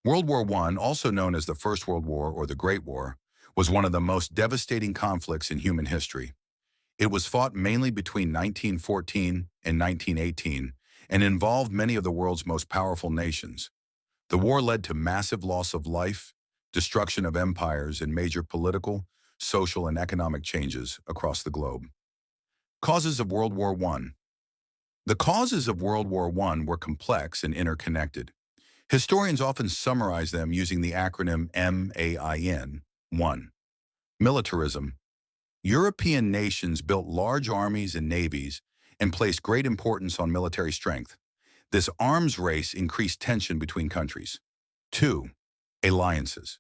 World War I, also known as the First World War or the Great War, was one of the most devastating conflicts in human history. It was fought mainly between 1914 and 1918 and involved many of the world's most powerful nations. The war led to massive loss of life, destruction of empires, and major political, social, and economic changes across the globe. Causes of World War I. The causes of World War I were complex and interconnected. Historians often summarize them using the acronym MAIN. 1. Militarism. European nations built large armies and navies and placed great importance on military strength. This arms race increased tension between countries. 2. Alliances.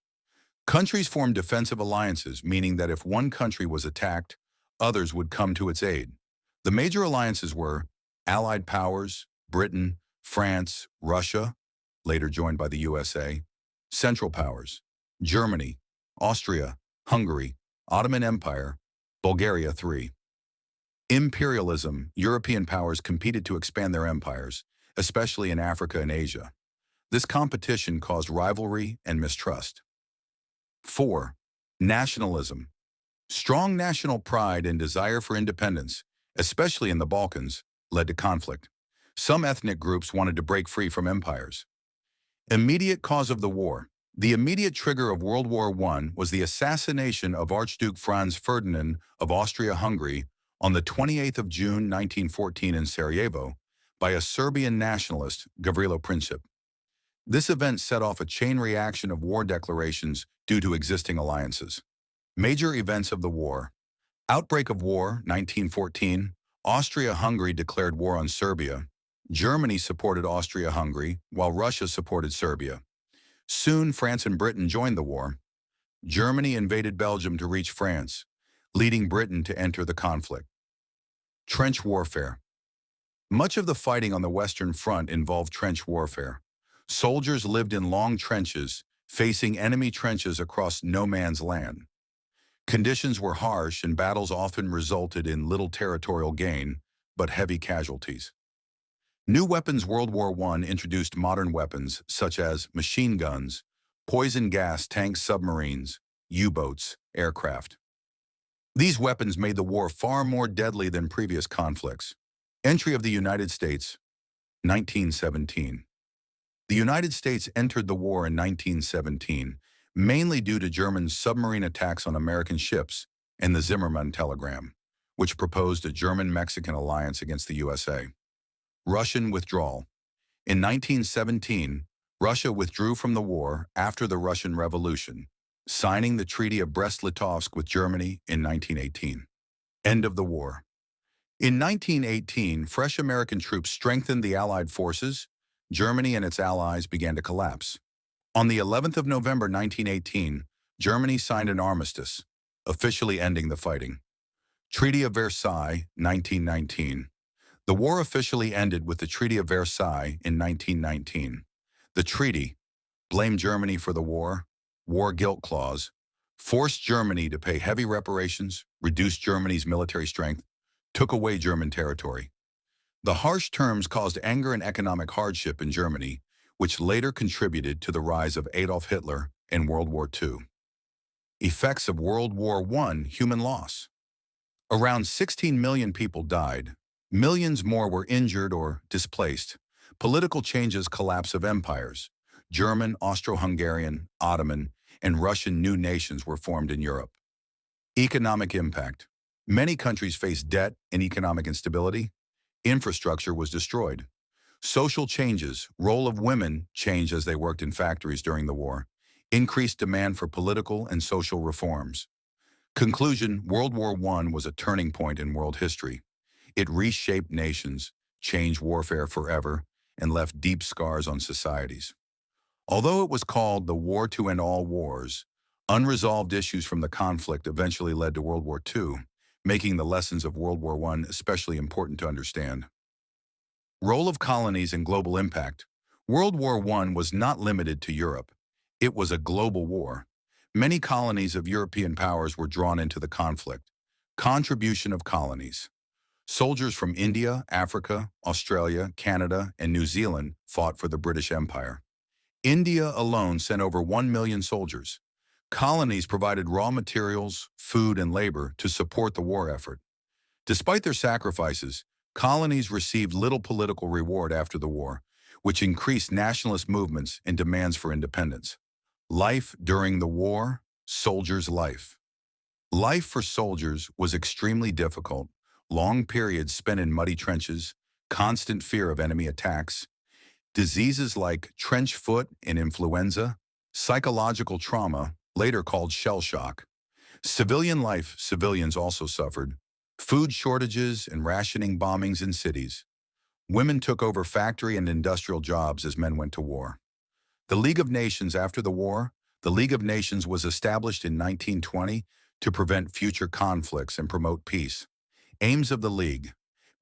Countries formed defensive alliances, meaning that if one country was attacked, others would come to its aid. The major alliances were Allied powers, Britain, France, Russia, later joined by the USA, Central powers, Germany, Austria, Hungary, Ottoman Empire, Bulgaria. 3. Imperialism. European powers competed to expand their empires, especially in Africa and Asia. This competition caused rivalry and mistrust. 4. Nationalism. Strong national pride and desire for independence, especially in the Balkans, led to conflict. Some ethnic groups wanted to break free from empires. Immediate cause of the war. The immediate trigger of World War I was the assassination of Archduke Franz Ferdinand of Austria-Hungary on the 28th of June 1914 in Sarajevo by a Serbian nationalist, Gavrilo Princip. This event set off a chain reaction of war declarations due to existing alliances. Major events of the war. Outbreak of war, 1914. Austria-Hungary declared war on Serbia. Germany supported Austria-Hungary, while Russia supported Serbia. Soon, France and Britain joined the war. Germany invaded Belgium to reach France, leading Britain to enter the conflict. Trench warfare. Much of the fighting on the Western Front involved trench warfare. Soldiers lived in long trenches, facing enemy trenches across no man's land. Conditions were harsh and battles often resulted in little territorial gain, but heavy casualties. New weapons. World War I introduced modern weapons such as machine guns, poison gas tanks, submarines, U-boats, aircraft. These weapons made the war far more deadly than previous conflicts. Entry of the United States, 1917. The United States entered the war in 1917, mainly due to German submarine attacks on American ships and the Zimmermann telegram, which proposed a German-Mexican alliance against the USA. Russian withdrawal. In 1917, Russia withdrew from the war after the Russian Revolution, signing the Treaty of Brest-Litovsk with Germany in 1918. End of the war. In 1918, fresh American troops strengthened the Allied forces. Germany and its allies began to collapse. On the 11th of November 1918, Germany signed an armistice, officially ending the fighting. Treaty of Versailles, 1919. The war officially ended with the Treaty of Versailles in 1919. The treaty blamed Germany for the war guilt clause, forced Germany to pay heavy reparations, reduced Germany's military strength, took away German territory. The harsh terms caused anger and economic hardship in Germany, which later contributed to the rise of Adolf Hitler and World War II. Effects of World War I. Human loss. Around 16 million people died. Millions more were injured or displaced. Political changes. Collapse of empires. German, Austro-Hungarian, Ottoman, and Russian new nations were formed in Europe. Economic impact. Many countries faced debt and economic instability. Infrastructure was destroyed. Social changes. Role of women changed as they worked in factories during the war. Increased demand for political and social reforms. Conclusion. World War I was a turning point in world history. It reshaped nations, changed warfare forever, and left deep scars on societies. Although it was called the war to end all wars, unresolved issues from the conflict eventually led to World War II, making the lessons of World War I especially important to understand. Role of colonies and global impact. World War I was not limited to Europe. It was a global war. Many colonies of European powers were drawn into the conflict. Contribution of colonies. Soldiers from India, Africa, Australia, Canada, and New Zealand fought for the British Empire. India alone sent over 1 million soldiers. Colonies provided raw materials, food, and labor to support the war effort. Despite their sacrifices, colonies received little political reward after the war, which increased nationalist movements and demands for independence. Life during the war, soldiers' life. Life for soldiers was extremely difficult. Long periods spent in muddy trenches, constant fear of enemy attacks, diseases like trench foot and influenza, psychological trauma, later called shell shock. Civilian life, civilians also suffered. Food shortages and rationing bombings in cities. Women took over factory and industrial jobs as men went to war. The League of Nations after the war, the League of Nations was established in 1920 to prevent future conflicts and promote peace. Aims of the League: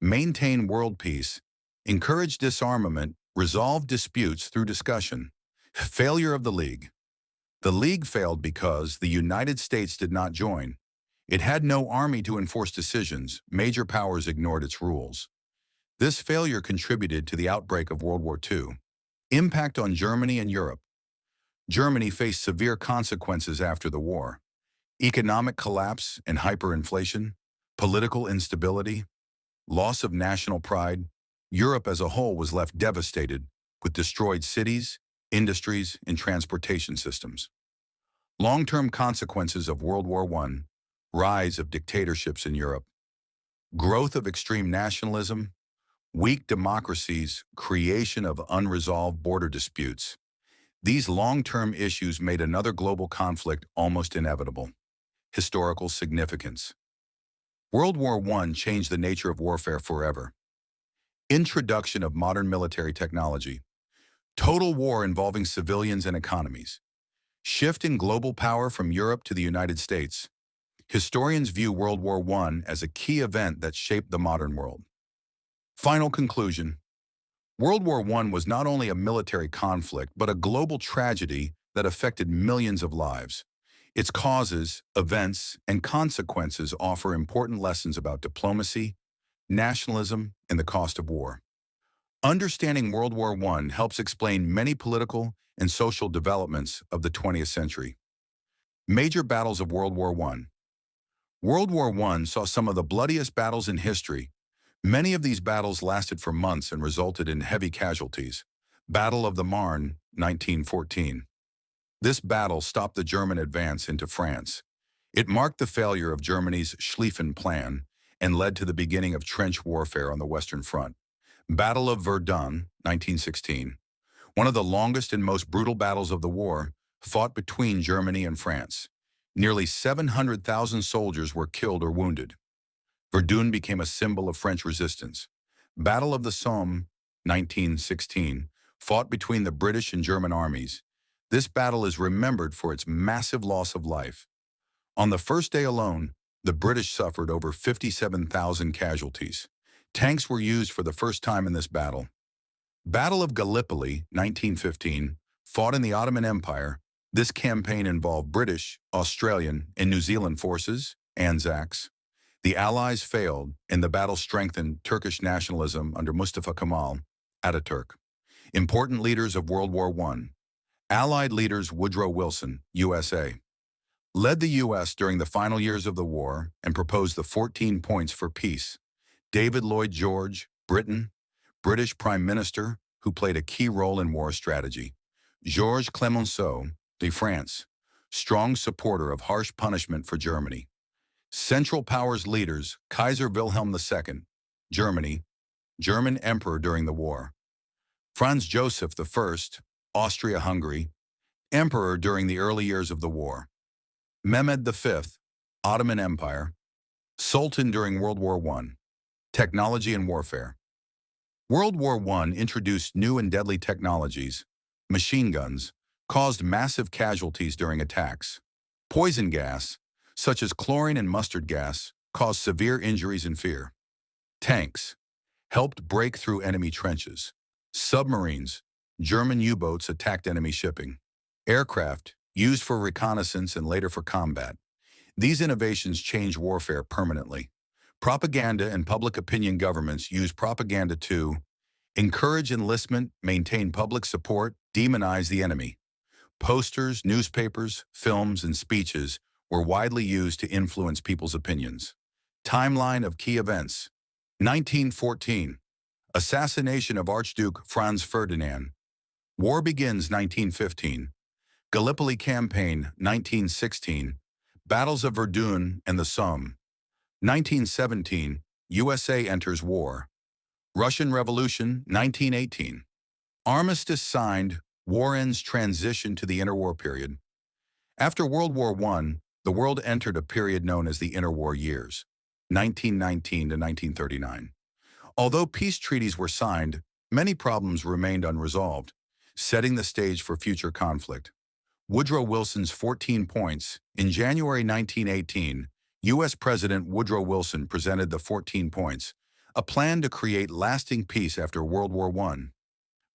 maintain world peace, encourage disarmament, resolve disputes through discussion. Failure of the League. The League failed because the United States did not join. It had no army to enforce decisions. Major powers ignored its rules. This failure contributed to the outbreak of World War II. Impact on Germany and Europe. Germany faced severe consequences after the war. Economic collapse and hyperinflation, political instability, loss of national pride. Europe as a whole was left devastated, with destroyed cities, industries, and transportation systems. Long-term consequences of World War I, rise of dictatorships in Europe, growth of extreme nationalism, weak democracies, creation of unresolved border disputes. These long-term issues made another global conflict almost inevitable. Historical significance. World War I changed the nature of warfare forever. Introduction of modern military technology. Total war involving civilians and economies. Shift in global power from Europe to the United States. Historians view World War I as a key event that shaped the modern world. Final conclusion. World War I was not only a military conflict, but a global tragedy that affected millions of lives. Its causes, events, and consequences offer important lessons about diplomacy, nationalism, and the cost of war. Understanding World War I helps explain many political and social developments of the 20th century. Major battles of World War I. World War I saw some of the bloodiest battles in history. Many of these battles lasted for months and resulted in heavy casualties. Battle of the Marne, 1914. This battle stopped the German advance into France. It marked the failure of Germany's Schlieffen Plan and led to the beginning of trench warfare on the Western Front. Battle of Verdun, 1916. One of the longest and most brutal battles of the war, fought between Germany and France. Nearly 700,000 soldiers were killed or wounded. Verdun became a symbol of French resistance. Battle of the Somme, 1916, fought between the British and German armies. This battle is remembered for its massive loss of life. On the first day alone, the British suffered over 57,000 casualties. Tanks were used for the first time in this battle. Battle of Gallipoli, 1915, fought in the Ottoman Empire. This campaign involved British, Australian, and New Zealand forces, Anzacs. The Allies failed, and the battle strengthened Turkish nationalism under Mustafa Kemal Ataturk. Important leaders of World War I. Allied leaders Woodrow Wilson, USA, led the U.S. during the final years of the war and proposed the 14 points for peace. David Lloyd George, Britain, British Prime Minister, who played a key role in war strategy. Georges Clemenceau, de France, strong supporter of harsh punishment for Germany. Central Powers leaders, Kaiser Wilhelm II, Germany, German Emperor during the war. Franz Joseph I, Austria-Hungary, Emperor during the early years of the war. Mehmed V, Ottoman Empire, Sultan during World War I. Technology and warfare. World War I introduced new and deadly technologies. Machine guns caused massive casualties during attacks. Poison gas, such as chlorine and mustard gas, caused severe injuries and fear. Tanks helped break through enemy trenches. Submarines, German U-boats attacked enemy shipping. Aircraft, used for reconnaissance and later for combat. These innovations changed warfare permanently. Propaganda and public opinion. Governments used propaganda to Encourage enlistment, maintain public support, demonize the enemy. Posters, newspapers, films, and speeches were widely used to influence people's opinions. Timeline of key events. 1914. Assassination of Archduke Franz Ferdinand. War begins 1915. Gallipoli Campaign 1916. Battles of Verdun and the Somme. 1917. USA enters war. Russian Revolution 1918. Armistice signed. War ends. Transition to the interwar period. After World War I, the world entered a period known as the interwar years, 1919 to 1939. Although peace treaties were signed, many problems remained unresolved, setting the stage for future conflict. Woodrow Wilson's 14 points. In January 1918, U.S. President Woodrow Wilson presented the 14 points, a plan to create lasting peace after World War I.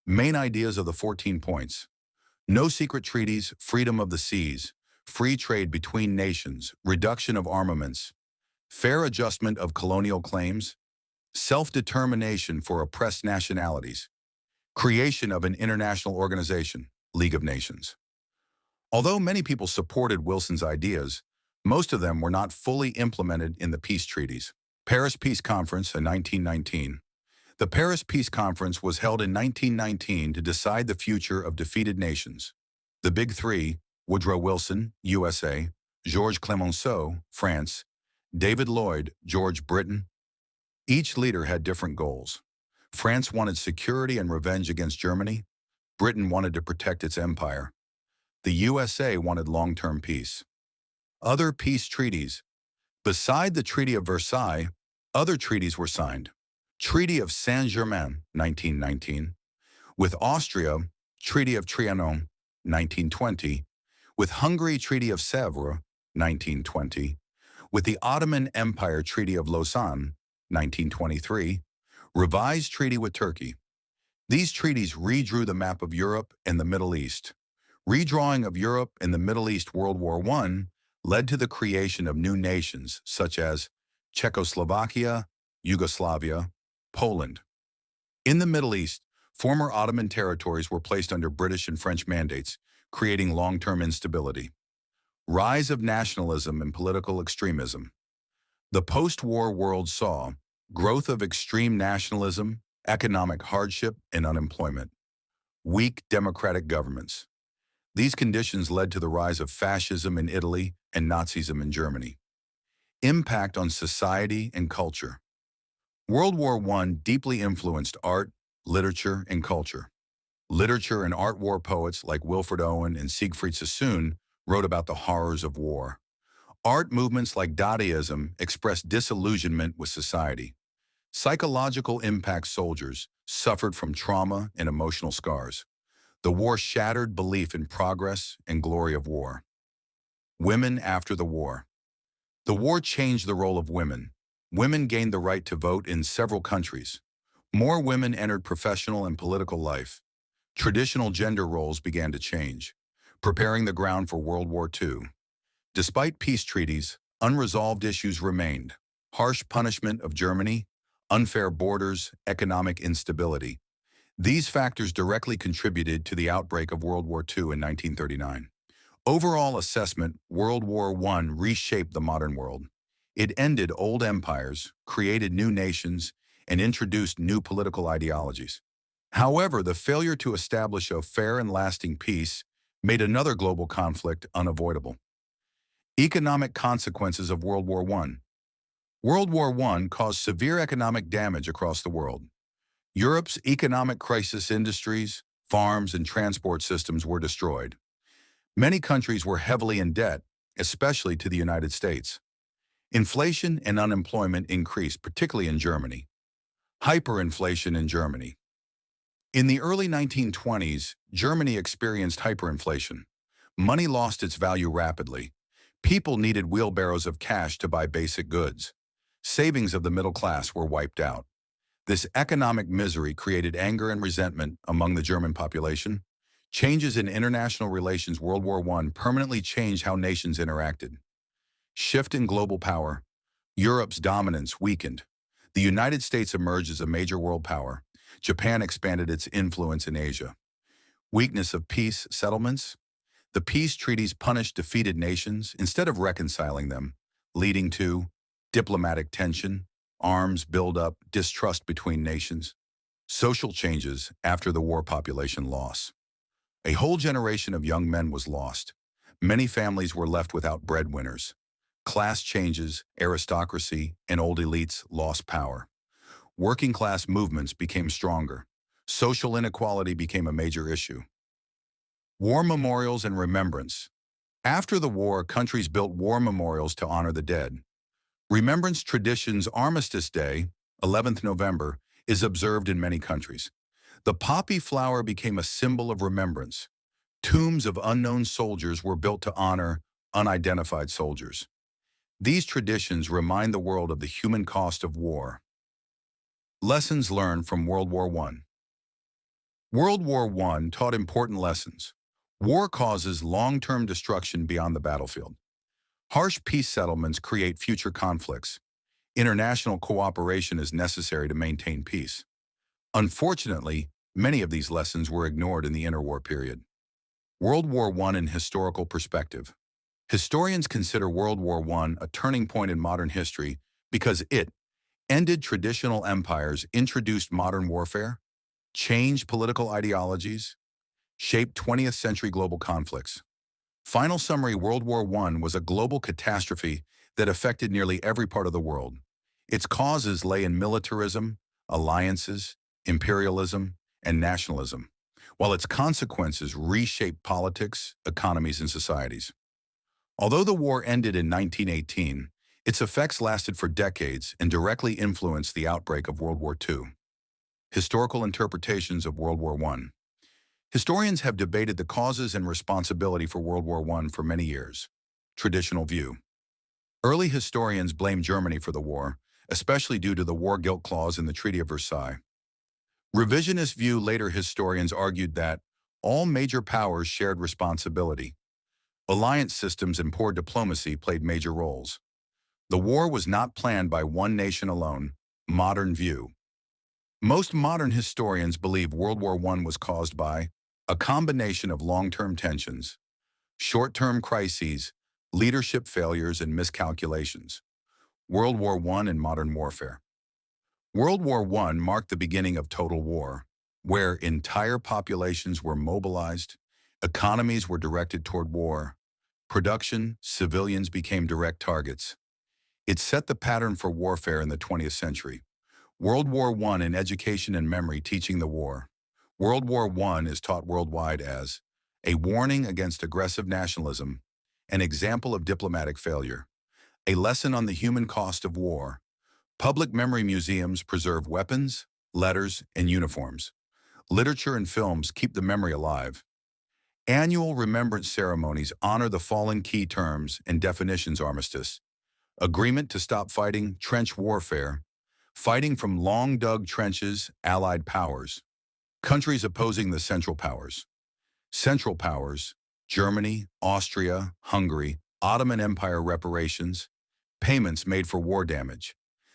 Main ideas of the 14 points: no secret treaties, freedom of the seas, free trade between nations, reduction of armaments, fair adjustment of colonial claims, self-determination for oppressed nationalities, creation of an international organization, League of Nations. Although many people supported Wilson's ideas, most of them were not fully implemented in the peace treaties. Paris Peace Conference in 1919. The Paris Peace Conference was held in 1919 to decide the future of defeated nations. The Big Three, Woodrow Wilson, USA, Georges Clemenceau, France, David Lloyd, George, Britain. Each leader had different goals. France wanted security and revenge against Germany. Britain wanted to protect its empire. The USA wanted long-term peace. Other peace treaties. Beside the Treaty of Versailles, other treaties were signed. Treaty of Saint-Germain, 1919. With Austria, Treaty of Trianon, 1920. With Hungary, Treaty of Sèvres, 1920. With the Ottoman Empire, Treaty of Lausanne, 1923. Revised treaty with Turkey. These treaties redrew the map of Europe and the Middle East. Redrawing of Europe and the Middle East. World War I led to the creation of new nations such as Czechoslovakia, Yugoslavia, Poland. In the Middle East, former Ottoman territories were placed under British and French mandates, creating long-term instability. Rise of nationalism and political extremism. The post-war world saw growth of extreme nationalism, economic hardship, and unemployment. Weak democratic governments. These conditions led to the rise of fascism in Italy and Nazism in Germany. Impact on society and culture. World War I deeply influenced art, literature, and culture. Literature and art war poets like Wilfred Owen and Siegfried Sassoon wrote about the horrors of war. Art movements like Dadaism expressed disillusionment with society. Psychological impact. Soldiers suffered from trauma and emotional scars. The war shattered belief in progress and glory of war. Women after the war. The war changed the role of women. Women gained the right to vote in several countries. More women entered professional and political life. Traditional gender roles began to change, preparing the ground for World War II. Despite peace treaties, unresolved issues remained. Harsh punishment of Germany, unfair borders, economic instability. These factors directly contributed to the outbreak of World War II in 1939. Overall assessment: World War I reshaped the modern world. It ended old empires, created new nations, and introduced new political ideologies. However, the failure to establish a fair and lasting peace made another global conflict unavoidable. Economic consequences of World War I. World War I caused severe economic damage across the world. Europe's economic crisis: industries, farms, and transport systems were destroyed. Many countries were heavily in debt, especially to the United States. Inflation and unemployment increased, particularly in Germany. Hyperinflation in Germany. In the early 1920s, Germany experienced hyperinflation. Money lost its value rapidly. People needed wheelbarrows of cash to buy basic goods. Savings of the middle class were wiped out. This economic misery created anger and resentment among the German population. Changes in international relations. World War I permanently changed how nations interacted. Shift in global power. Europe's dominance weakened. The United States emerged as a major world power. Japan expanded its influence in Asia. Weakness of peace settlements. The peace treaties punished defeated nations instead of reconciling them, leading to diplomatic tension, arms buildup, distrust between nations. Social changes after the war population loss. A whole generation of young men was lost. Many families were left without breadwinners. Class changes, aristocracy, and old elites lost power. Working class movements became stronger. Social inequality became a major issue. War memorials and remembrance. After the war, countries built war memorials to honor the dead. Remembrance traditions. Armistice Day, 11th November, is observed in many countries. The poppy flower became a symbol of remembrance. Tombs of unknown soldiers were built to honor unidentified soldiers. These traditions remind the world of the human cost of war. Lessons learned from World War I. World War I taught important lessons. War causes long-term destruction beyond the battlefield. Harsh peace settlements create future conflicts. International cooperation is necessary to maintain peace. Unfortunately, many of these lessons were ignored in the interwar period. World War I in historical perspective. Historians consider World War I a turning point in modern history because it ended traditional empires, introduced modern warfare, changed political ideologies, shaped 20th century global conflicts. Final summary: World War I was a global catastrophe that affected nearly every part of the world. Its causes lay in militarism, alliances, imperialism, and nationalism, while its consequences reshaped politics, economies, and societies. Although the war ended in 1918, its effects lasted for decades and directly influenced the outbreak of World War II. Historical interpretations of World War I. Historians have debated the causes and responsibility for World War I for many years. Traditional view. Early historians blamed Germany for the war, especially due to the war guilt clause in the Treaty of Versailles. Revisionist view. Later historians argued that all major powers shared responsibility. Alliance systems and poor diplomacy played major roles. The war was not planned by one nation alone. Modern view. Most modern historians believe World War I was caused by a combination of long-term tensions, short-term crises, leadership failures, and miscalculations. World War I and modern warfare. World War I marked the beginning of total war, where entire populations were mobilized, economies were directed toward war, production, civilians became direct targets. It set the pattern for warfare in the 20th century. World War I in education and memory. Teaching the war. World War I is taught worldwide as a warning against aggressive nationalism, an example of diplomatic failure, a lesson on the human cost of war. Public memory museums preserve weapons, letters, and uniforms. Literature and films keep the memory alive. Annual remembrance ceremonies honor the fallen. Key terms and definitions. Armistice. Agreement to stop fighting. Trench warfare. Fighting from long-dug trenches. Allied powers. Countries opposing the Central Powers. Central Powers: Germany, Austria, Hungary. Ottoman Empire. Reparations. Payments made for war damage.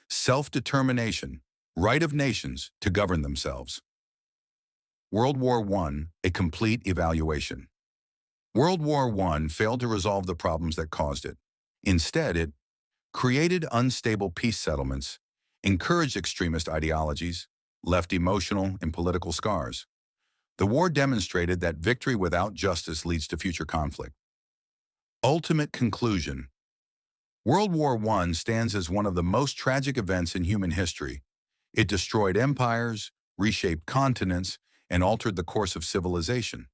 Self-determination: right of nations to govern themselves. World War I, a complete evaluation. World War I failed to resolve the problems that caused it. Instead, it created unstable peace settlements, encouraged extremist ideologies, left emotional and political scars. The war demonstrated that victory without justice leads to future conflict. Ultimate conclusion. World War I stands as one of the most tragic events in human history. It destroyed empires, reshaped continents, and altered the course of civilization.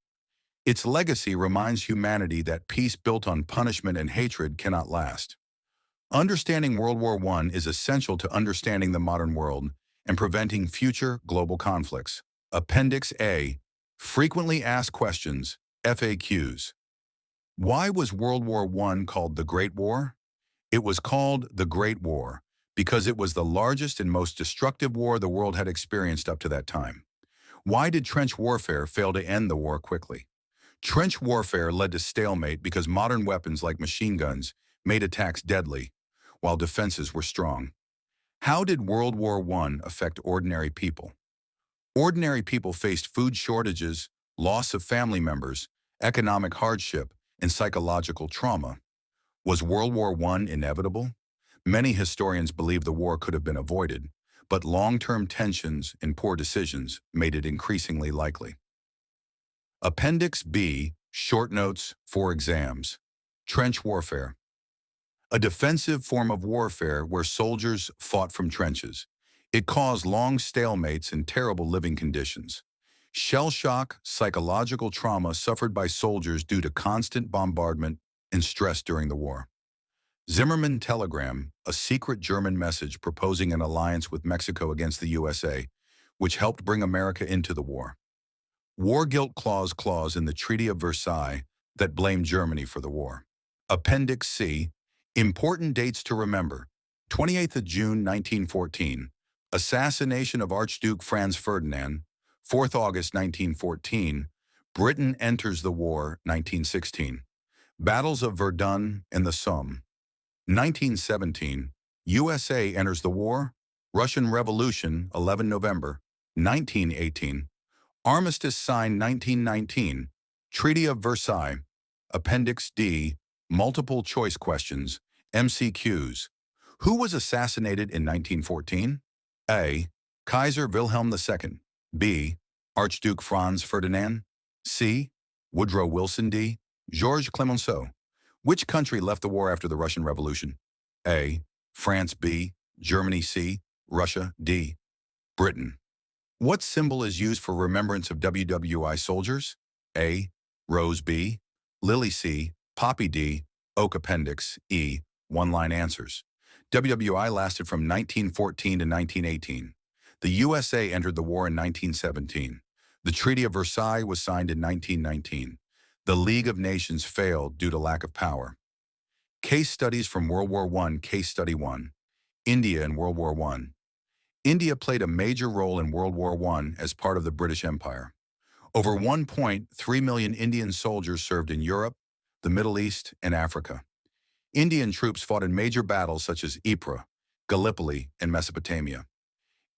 Its legacy reminds humanity that peace built on punishment and hatred cannot last. Understanding World War I is essential to understanding the modern world and preventing future global conflicts. Appendix A. Frequently asked questions, FAQs. Why was World War I called the Great War? It was called the Great War because it was the largest and most destructive war the world had experienced up to that time. Why did trench warfare fail to end the war quickly? Trench warfare led to stalemate because modern weapons like machine guns made attacks deadly, while defenses were strong. How did World War I affect ordinary people? Ordinary people faced food shortages, loss of family members, economic hardship, and psychological trauma. Was World War I inevitable? Many historians believe the war could have been avoided, but long-term tensions and poor decisions made it increasingly likely. Appendix B, Short Notes for Exams. Trench Warfare. A defensive form of warfare where soldiers fought from trenches. It caused long stalemates and terrible living conditions. Shell shock, psychological trauma suffered by soldiers due to constant bombardment and stress during the war. Zimmermann Telegram, a secret German message proposing an alliance with Mexico against the USA, which helped bring America into the war. War guilt clause in the Treaty of Versailles that blamed Germany for the war. Appendix C, important dates to remember. 28th of June 1914, assassination of Archduke Franz Ferdinand. 4th August 1914, Britain enters the war. 1916, battles of Verdun and the Somme. 1917, USA enters the war. Russian Revolution, 11 November. 1918, armistice signed. 1919, Treaty of Versailles. Appendix D, multiple choice questions, MCQs. Who was assassinated in 1914? A. Kaiser Wilhelm II. B. Archduke Franz Ferdinand. C. Woodrow Wilson. D. Georges Clemenceau. Which country left the war after the Russian Revolution? A. France. B. Germany. C. Russia. D. Britain. What symbol is used for remembrance of WWI soldiers? A. Rose. B. Lily. C. Poppy. D. Oak. Appendix E. One-line answers. WWI lasted from 1914 to 1918. The USA entered the war in 1917. The Treaty of Versailles was signed in 1919. The League of Nations failed due to lack of power. Case studies from World War I. Case Study 1. India in World War I. India played a major role in World War I as part of the British Empire. Over 1.3 million Indian soldiers served in Europe, the Middle East, and Africa. Indian troops fought in major battles such as Ypres, Gallipoli, and Mesopotamia.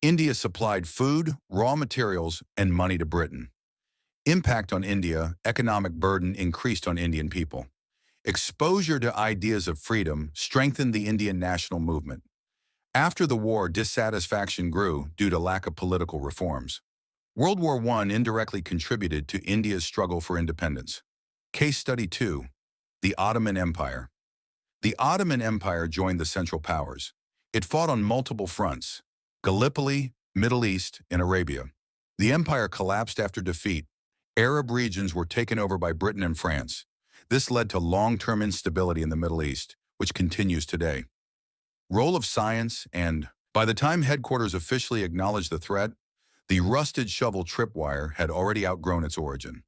India supplied food, raw materials, and money to Britain. Impact on India, economic burden increased on Indian people. Exposure to ideas of freedom strengthened the Indian national movement. After the war, dissatisfaction grew due to lack of political reforms. World War I indirectly contributed to India's struggle for independence. Case Study 2. The Ottoman Empire. The Ottoman Empire joined the Central Powers. It fought on multiple fronts: Gallipoli, Middle East, and Arabia. The empire collapsed after defeat. Arab regions were taken over by Britain and France. This led to long-term instability in the Middle East, which continues today. Role of science and, by the time headquarters officially acknowledged the threat, the rusted shovel tripwire had already outgrown its origin.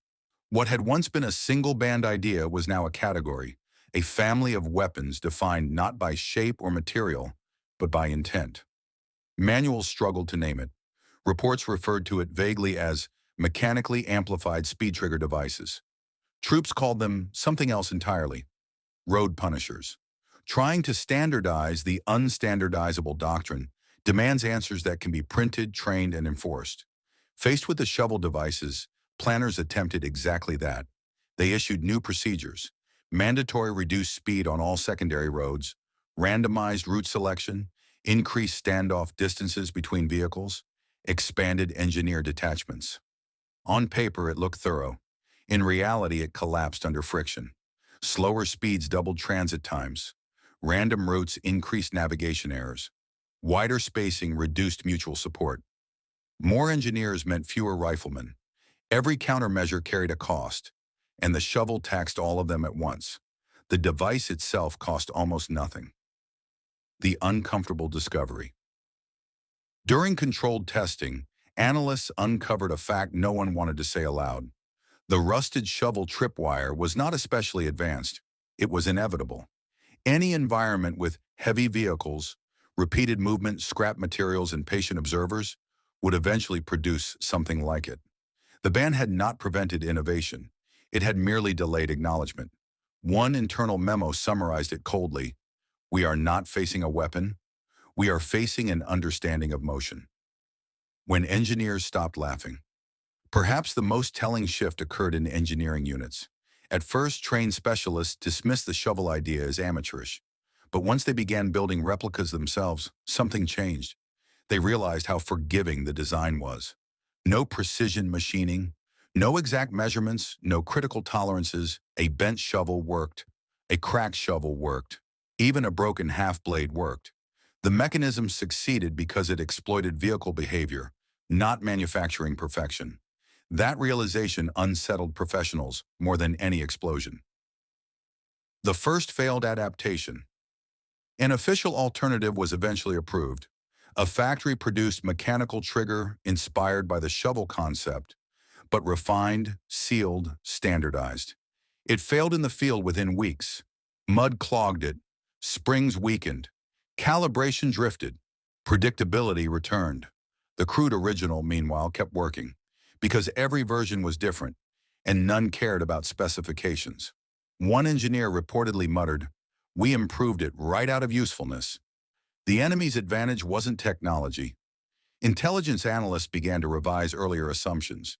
What had once been a single-band idea was now a category, a family of weapons defined not by shape or material, but by intent. Manuals struggled to name it. Reports referred to it vaguely as mechanically amplified speed trigger devices. Troops called them something else entirely: road punishers. Trying to standardize the unstandardizable doctrine demands answers that can be printed, trained, and enforced. Faced with the shovel devices, planners attempted exactly that. They issued new procedures: mandatory reduced speed on all secondary roads, randomized route selection, increased standoff distances between vehicles, expanded engineer detachments. On paper, it looked thorough. In reality, it collapsed under friction. Slower speeds doubled transit times. Random routes increased navigation errors. Wider spacing reduced mutual support. More engineers meant fewer riflemen. Every countermeasure carried a cost, and the shovel taxed all of them at once. The device itself cost almost nothing. The uncomfortable discovery. During controlled testing, analysts uncovered a fact no one wanted to say aloud. The rusted shovel tripwire was not especially advanced. It was inevitable. Any environment with heavy vehicles, repeated movement, scrap materials, and patient observers would eventually produce something like it. The ban had not prevented innovation. It had merely delayed acknowledgement. One internal memo summarized it coldly: "We are not facing a weapon. We are facing an understanding of motion." when engineers stopped laughing. Perhaps the most telling shift occurred in engineering units. At first, trained specialists dismissed the shovel idea as amateurish. But once they began building replicas themselves, something changed. They realized how forgiving the design was. No precision machining, no exact measurements, no critical tolerances. A bent shovel worked. A cracked shovel worked. Even a broken half-blade worked. The mechanism succeeded because it exploited vehicle behavior, not manufacturing perfection. That realization unsettled professionals more than any explosion. The first failed adaptation. An official alternative was eventually approved. A factory-produced mechanical trigger inspired by the shovel concept, but refined, sealed, standardized. It failed in the field within weeks. Mud clogged it, springs weakened, calibration drifted, predictability returned. The crude original, meanwhile, kept working, because every version was different, and none cared about specifications. One engineer reportedly muttered, "We improved it right out of usefulness." The enemy's advantage wasn't technology. Intelligence analysts began to revise earlier assumptions.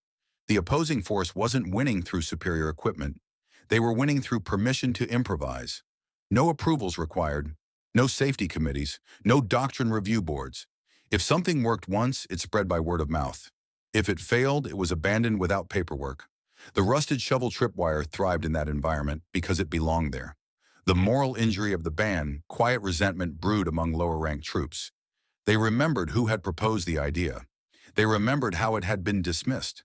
The opposing force wasn't winning through superior equipment. They were winning through permission to improvise. No approvals required, no safety committees, no doctrine review boards. If something worked once, it spread by word of mouth. If it failed, it was abandoned without paperwork. The rusted shovel tripwire thrived in that environment because it belonged there. The moral injury of the ban, quiet resentment brewed among lower-ranked troops. They remembered who had proposed the idea. They remembered how it had been dismissed.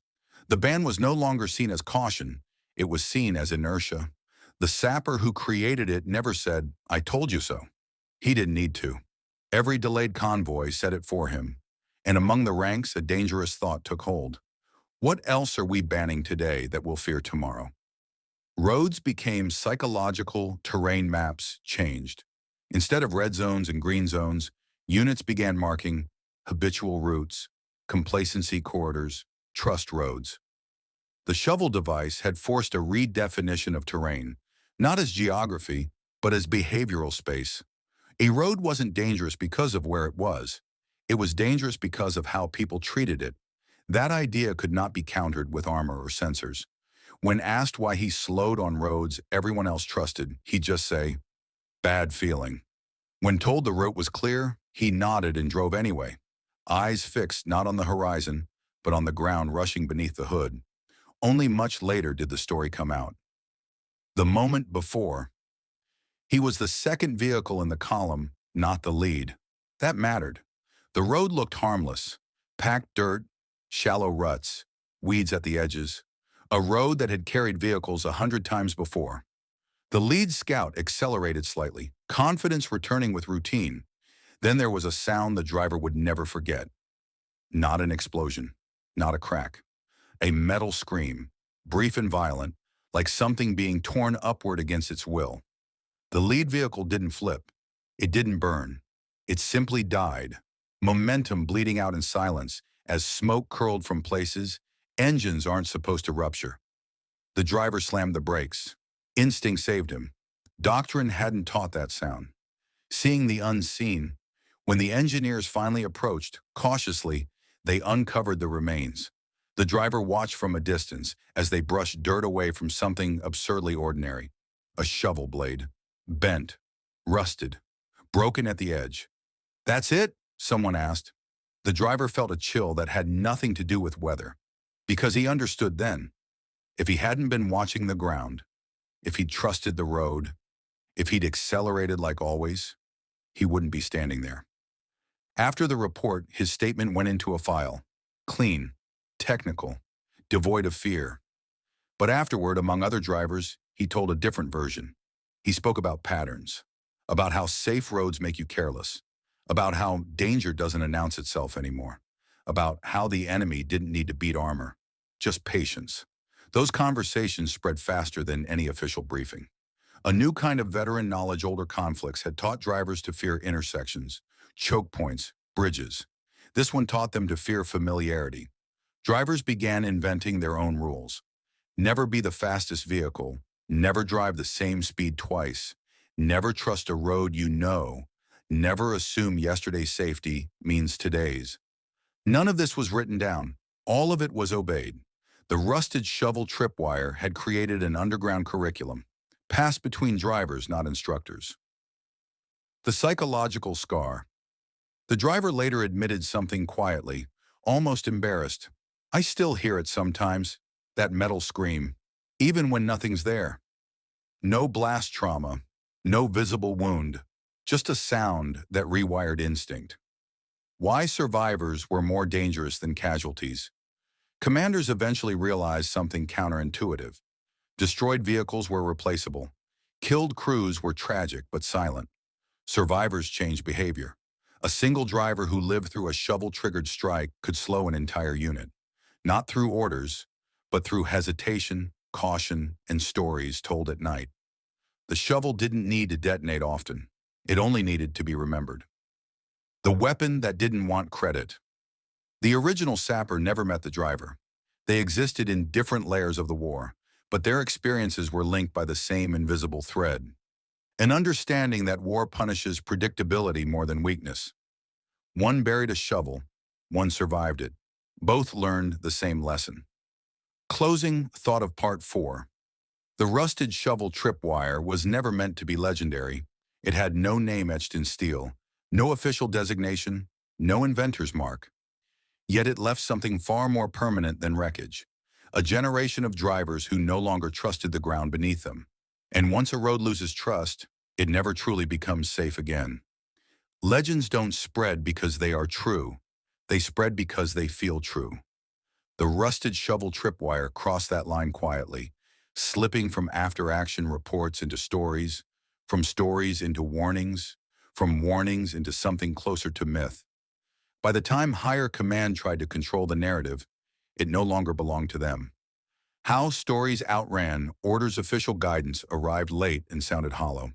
The ban was no longer seen as caution. It was seen as inertia. The sapper who created it never said, "I told you so." He didn't need to. Every delayed convoy said it for him. And among the ranks, a dangerous thought took hold. What else are we banning today that we'll fear tomorrow? Roads became psychological, terrain maps changed. Instead of red zones and green zones, units began marking habitual routes, complacency corridors, trust roads. The shovel device had forced a redefinition of terrain, not as geography, but as behavioral space. A road wasn't dangerous because of where it was. It was dangerous because of how people treated it. That idea could not be countered with armor or sensors. When asked why he slowed on roads everyone else trusted, he'd just say, "Bad feeling." When told the route was clear, he nodded and drove anyway, eyes fixed not on the horizon, but on the ground rushing beneath the hood. Only much later did the story come out. The moment before, he was the second vehicle in the column, not the lead. That mattered. The road looked harmless, packed dirt, shallow ruts, weeds at the edges, a road that had carried vehicles 100 times before. The lead scout accelerated slightly, confidence returning with routine. Then there was a sound the driver would never forget. Not an explosion, not a crack. A metal scream, brief and violent, like something being torn upward against its will. The lead vehicle didn't flip. It didn't burn. It simply died. Momentum bleeding out in silence as smoke curled from places engines aren't supposed to rupture. The driver slammed the brakes. Instinct saved him. Doctrine hadn't taught that sound. Seeing the unseen, when the engineers finally approached, cautiously, they uncovered the remains. The driver watched from a distance as they brushed dirt away from something absurdly ordinary. A shovel blade. Bent. Rusted. Broken at the edge. "That's it?" someone asked. The driver felt a chill that had nothing to do with weather. Because he understood then. If he hadn't been watching the ground, if he'd trusted the road, if he'd accelerated like always, he wouldn't be standing there. After the report, his statement went into a file. Clean, technical, devoid of fear. But afterward, among other drivers, he told a different version. He spoke about patterns, about how safe roads make you careless, about how danger doesn't announce itself anymore, about how the enemy didn't need to beat armor, just patience. Those conversations spread faster than any official briefing. A new kind of veteran knowledge older conflicts had taught drivers to fear intersections, choke points, bridges. This one taught them to fear familiarity. Drivers began inventing their own rules. Never be the fastest vehicle, never drive the same speed twice, never trust a road you know, never assume yesterday's safety means today's. None of this was written down. All of it was obeyed. The rusted shovel tripwire had created an underground curriculum, passed between drivers, not instructors. The psychological scar. The driver later admitted something quietly, almost embarrassed. I still hear it sometimes, that metal scream, even when nothing's there. No blast trauma, no visible wound, just a sound that rewired instinct. Why survivors were more dangerous than casualties. Commanders eventually realized something counterintuitive. Destroyed vehicles were replaceable. Killed crews were tragic but silent. Survivors changed behavior. A single driver who lived through a shovel-triggered strike could slow an entire unit. Not through orders, but through hesitation, caution, and stories told at night. The shovel didn't need to detonate often. It only needed to be remembered. The weapon that didn't want credit. The original sapper never met the driver. They existed in different layers of the war, but their experiences were linked by the same invisible thread. An understanding that war punishes predictability more than weakness. One buried a shovel, one survived it. Both learned the same lesson. Closing thought of Part 4. The rusted shovel tripwire was never meant to be legendary. It had no name etched in steel, no official designation, no inventor's mark. Yet it left something far more permanent than wreckage. A generation of drivers who no longer trusted the ground beneath them. And once a road loses trust, it never truly becomes safe again. Legends don't spread because they are true. They spread because they feel true. The rusted shovel tripwire crossed that line quietly, slipping from after-action reports into stories, from stories into warnings, from warnings into something closer to myth. By the time higher command tried to control the narrative, it no longer belonged to them. How stories outran orders, official guidance arrived late and sounded hollow.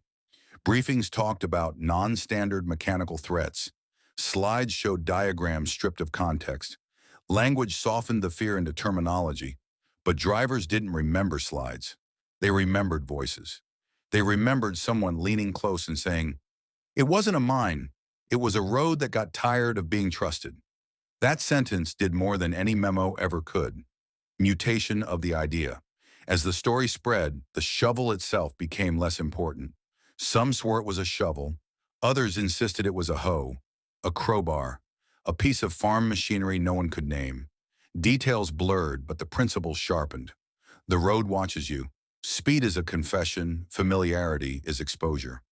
Briefings talked about non-standard mechanical threats. Slides showed diagrams stripped of context. Language softened the fear into terminology, but drivers didn't remember slides. They remembered voices. They remembered someone leaning close and saying, "It wasn't a mine. It was a road that got tired of being trusted." That sentence did more than any memo ever could. Mutation of the idea. As the story spread, the shovel itself became less important. Some swore it was a shovel. Others insisted it was a hoe, a crowbar, a piece of farm machinery no one could name. Details blurred, but the principle sharpened. The road watches you. Speed is a confession. Familiarity is exposure.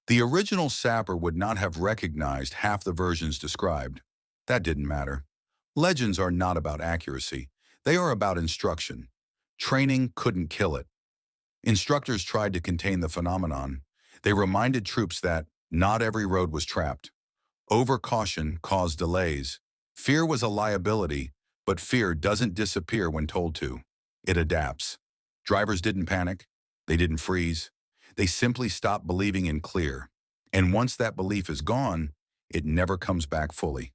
The original sapper would not have recognized half the versions described. That didn't matter. Legends are not about accuracy. They are about instruction. Training couldn't kill it. Instructors tried to contain the phenomenon. They reminded troops that not every road was trapped. Overcaution caused delays. Fear was a liability, but fear doesn't disappear when told to. It adapts. Drivers didn't panic. They didn't freeze. They simply stopped believing in clear. And once that belief is gone, it never comes back fully.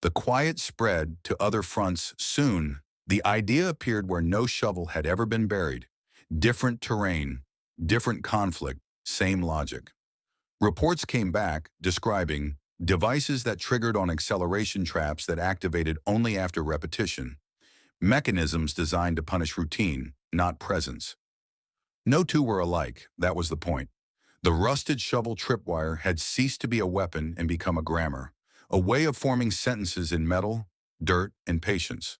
The quiet spread to other fronts soon. The idea appeared where no shovel had ever been buried. Different terrain, different conflict, same logic. Reports came back describing devices that triggered on acceleration traps that activated only after repetition. Mechanisms designed to punish routine, not presence. No two were alike, that was the point. The rusted shovel tripwire had ceased to be a weapon and become a grammar, a way of forming sentences in metal, dirt, and patience.